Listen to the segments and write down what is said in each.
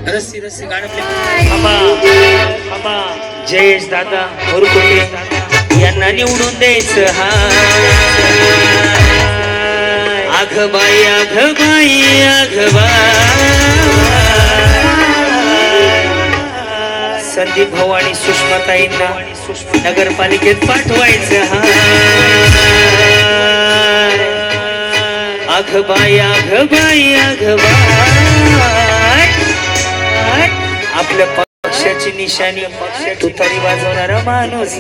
रस्सी रस्सी गाणं बाबा जयेश दादा मोरकुटे यांना निवडून द्यायचं हा आघबाई आघबाई संदीप भाऊ आणि सुषमाताईंना नगरपालिकेत पाठवायचं हा आघबाई आपल्या पक्षाची निशाणी तुतारी वाजवणारा माणूस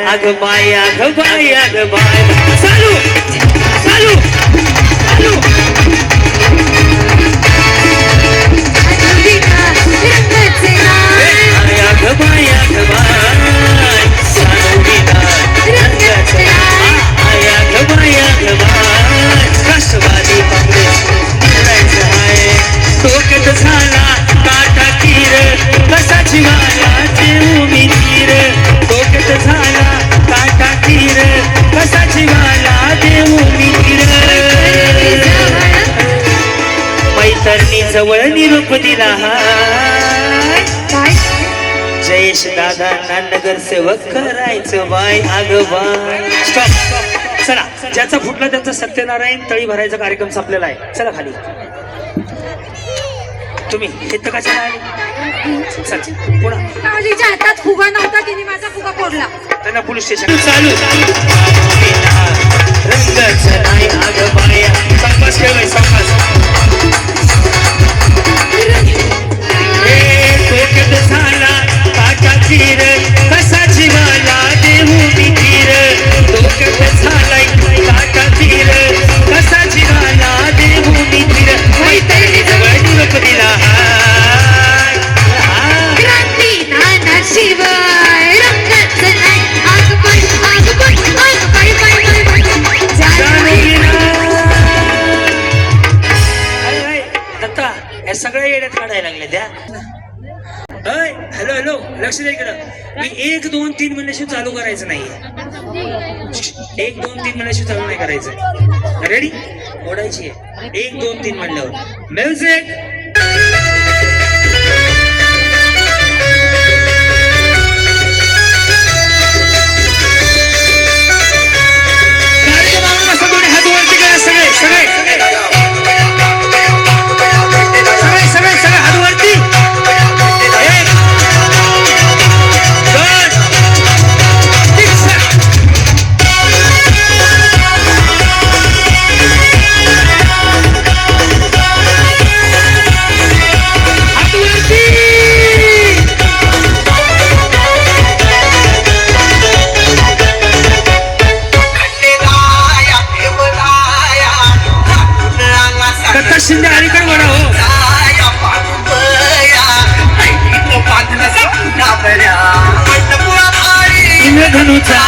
आघबाई चालू चालू चालू राष्ट्रवादी काँग्रेस डोक्यात झाला काटा तीर कसाची वालाचे उमेदीर डोक्यात झाला काटा तीर कसाची वाला देऊ उमेदीर मैतरणी जवळ निरोप दिला जयेश दादांना नगरसेवक करायचं बाय आगबाय स्टॉप चला ज्याचा फुटला त्यांचा सत्यनारायण तळी भरायचा कार्यक्रम संपलेला आहे चला खाली तुम्ही इथं कशाला आले पुन्हा कालीच्या हातात फुगा नव्हता तिने माझा फुगा फोडला त्यांना पोलीस स्टेशन चालू रंगाचं नाही आगबाय संपास केलाय संपास डोक्यात झाला काटा तीर कसाची वाला देऊ मी तीर डोक्यात झालाय काटा तीर कसाची वाला देऊ मी तीर मैत्रिणी जवळ निरोप दिला क्रांती नाना शिवाय रंगाचं नाही आगबाई दत्ता या सगळ्या येड्यात काढायला लागल्या त्या हॅलो हॅलो लक्ष द्या इकडं मी 1 2 3 म्हणल्याशिवाय चालू करायचं नाही 1 2 3 म्हणल्याशिवाय चालू नाही करायचं रेडी ओढायची आहे 1 2 3 म्हणल्यावर म्युझिक शिंदे अलीकडे बडा हो इंद्रधनुचा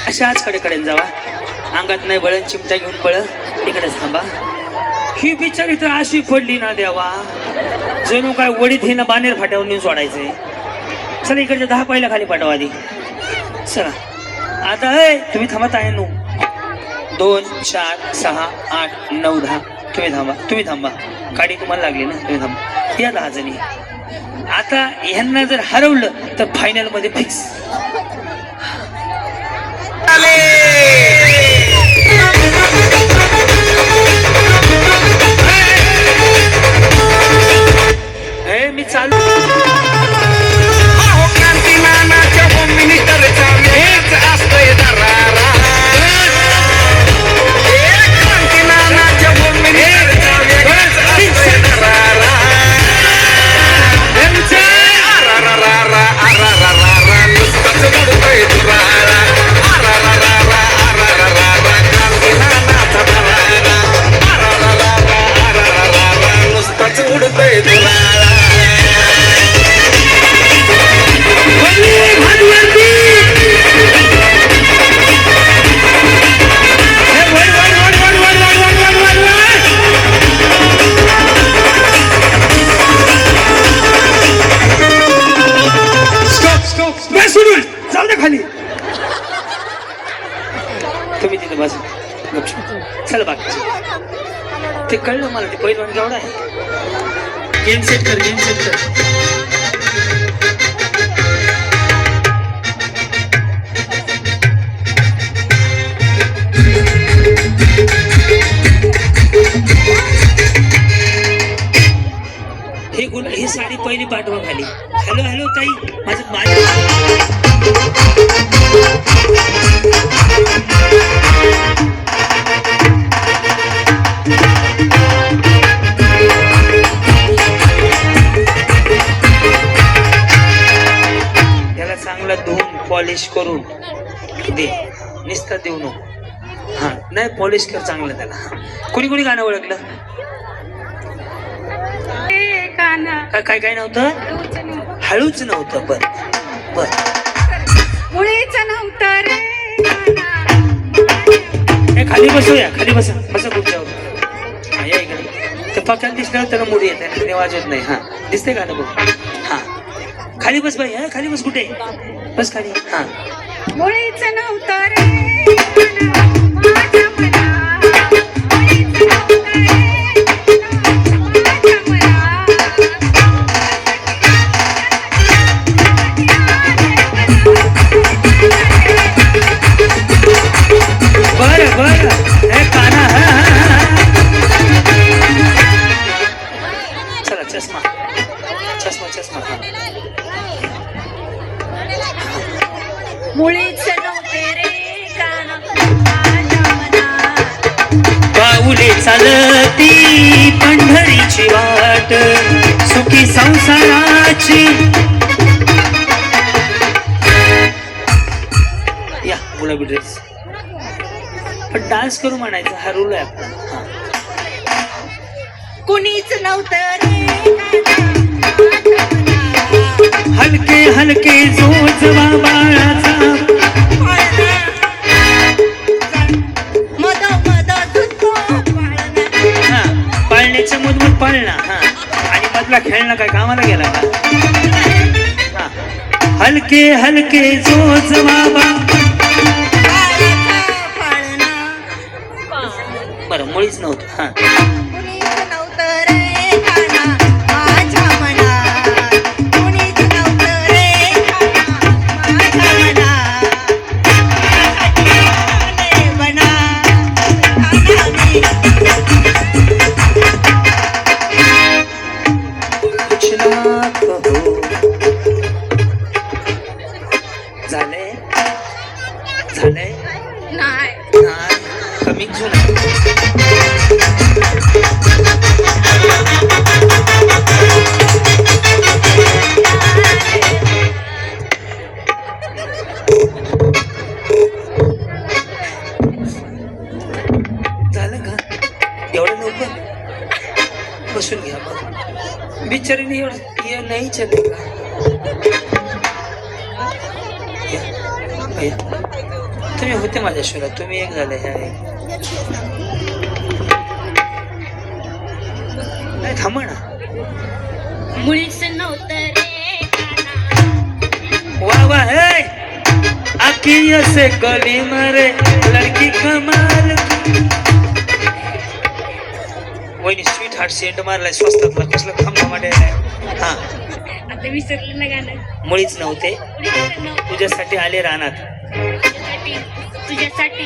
अशाच कडे जावा अंगात नाही बळण चिमटा घेऊन पळ इकडेच थांबा ही बिचारी तर अशी पडली ना देवा जणू काय वडीत हिनं बानेर फाट्यावर नेऊन सोडायचंय चला इकडच्या 10 पहिल्या खाली पाठवा आधी चला आता तुम्ही थांबत आहे 2 4 6 8 9 10 तुम्ही थांबा गाडी तुम्हाला लागली ना तुम्ही थांबा या 10 जणी आता ह्यांना जर हरवलं तर फायनल मध्ये फिक्स मी चालू क्रांती नानाच्या होम मिनिस्टरचा असतोय दरारा क्रांती नानाच्या होम मिनिस्टरचा असतोय दरारा नुसतंच सोडून जाऊ दे खाली. तुम्ही तिथे बस चला बाकी ते कळलं मला. ते पहिलवान केवढा आहे. गेम सेट कर, गेम सेट कर. ही साडी पहिली पाठवा खाली. हॅलो हॅलो ताई, माझं याला चांगला धुवून पॉलिश करून दे. निस्ता देऊ नको. हा नाही, पॉलिश कर चांगलं त्याला. कोणी कोणी गाणं ओळखलं? काय काय नव्हतं? हळूच नव्हतं. बर बर, मुळीच नव्हतं रे. खाली बसूया, खाली बसा बसा तुमच्यावर. या इकडे. ते पक्याला दिसल्यावर त्याला मुडी येते, ते वाजवत नाही. हा दिसते का ना बघ. हा खाली बस बाई. हा खाली बस. कुठे बस? खाली. हा मुळीच नव्हतं रे. माझ्या मना मुळीच नव्हतं रे. बर बर. काना. चला चष्मा चष्मा चष्मा. मुळीच नव्हते रे काना माझ्या मनात. पाऊले चालती पंढरीची वाट, सुखी संसाराची. या गुलाबी ड्रेस. पण डान्स करू म्हणायचं, हा रूल आहे आपला. कुणीच नव्हतं रे. हलके हलके जोजवा बाळाचा. मद मद हा पाळण्याच्या मधून पाळणा. हा आणि मधला खेळणं काय कामाला गेला का? हा हलके हलके जोजवा बरं. मुळीच नव्हतं. हा कुणीच नव्हतं रे काना माझ्या मनात. कुणीच नव्हतं रे काना माझ्या मनात. बना कुछ ना कहो. झालंय झालंय नाही. नाही कमी जुना. झालं का एवढं लवकर? बसून घ्या मग. बिचारीने एवढं नाही चले का? तुम्ही होते माझ्या शोरात, तुम्ही एक झाले. ह्या नाही थांबा ना. मुळीच नव्हतं रे. वाह वाह. आखियों से गली मरे लड़की कमाल. वहिनी स्वीट हार्ट सेंट मारलाय स्वस्तातला. कसलं थांबा माडे. हा आता विसरलं ना गाणं. मुळीच नव्हते. तुझ्यासाठी आले रानात. तुझ्यासाठी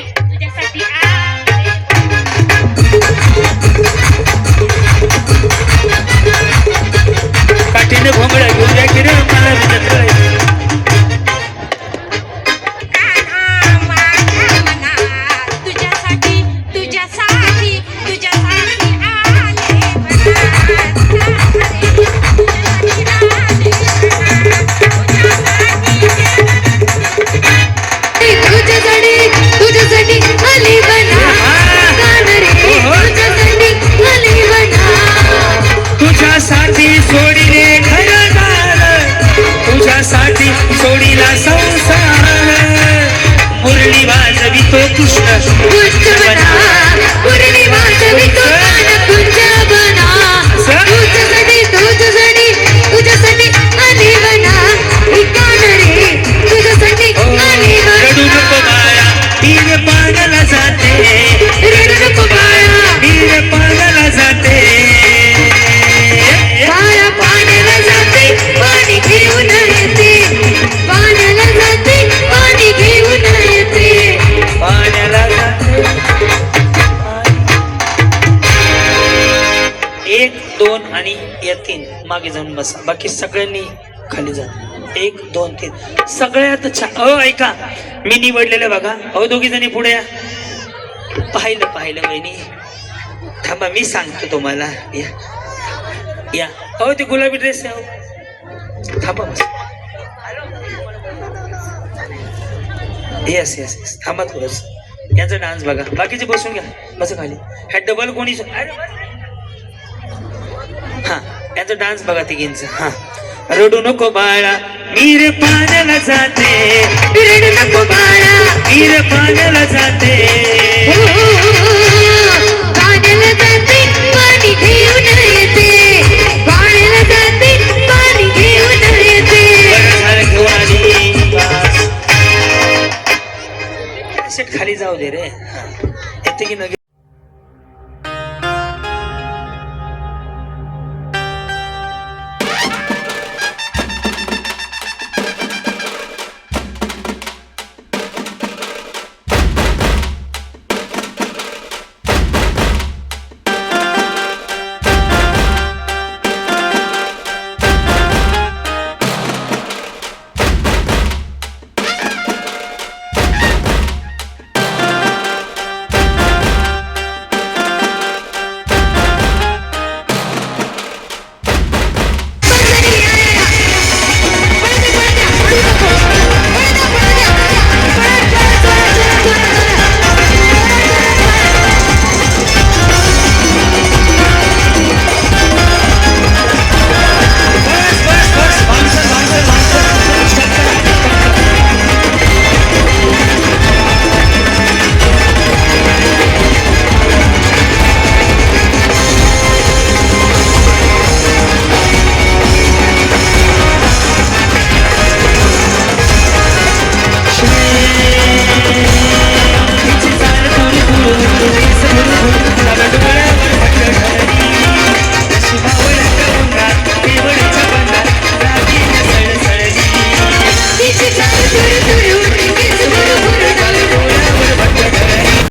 काठीने भोंगड्या घेऊन द्या की रे मला विचारलंय. तुझ्यासाठी सोडीले घरदार, तुझ्यासाठी सोडीला संसार. मुरली वाजवी तो कृष्ण मुरली वाजवी तो कुंज बना. तुझ्यासाठी आली बना. ही कान रे मागे जाऊन बसा. बाकी सगळ्यांनी खाली जा. 1 2 3 सगळ्यात छान. ऐका, मी निवडलेलं बघा. दोघी जणी पुढे या. पाहिलं वहिनी. थांबा, मी सांगतो तुम्हाला. या ते गुलाबी ड्रेस आहे. थांबा बस. येस थांबा थोडस. यांचा डान्स बघा. बाकीचे बसून घ्या. बस खाली. ह्या डबल कोणी हा यांचा डान्स बघा तिघींचा. हा रडू नको बाळा मीर पाण्याला जाते. रडू नको बाळा मीर पाण्याला जाते. पाण्याला जाते पाणी घेऊन येते. पाण्याला जाते पाणी घेऊन येते. बरं घेऊन आली. खाली जाऊ दे रे. येते की नगे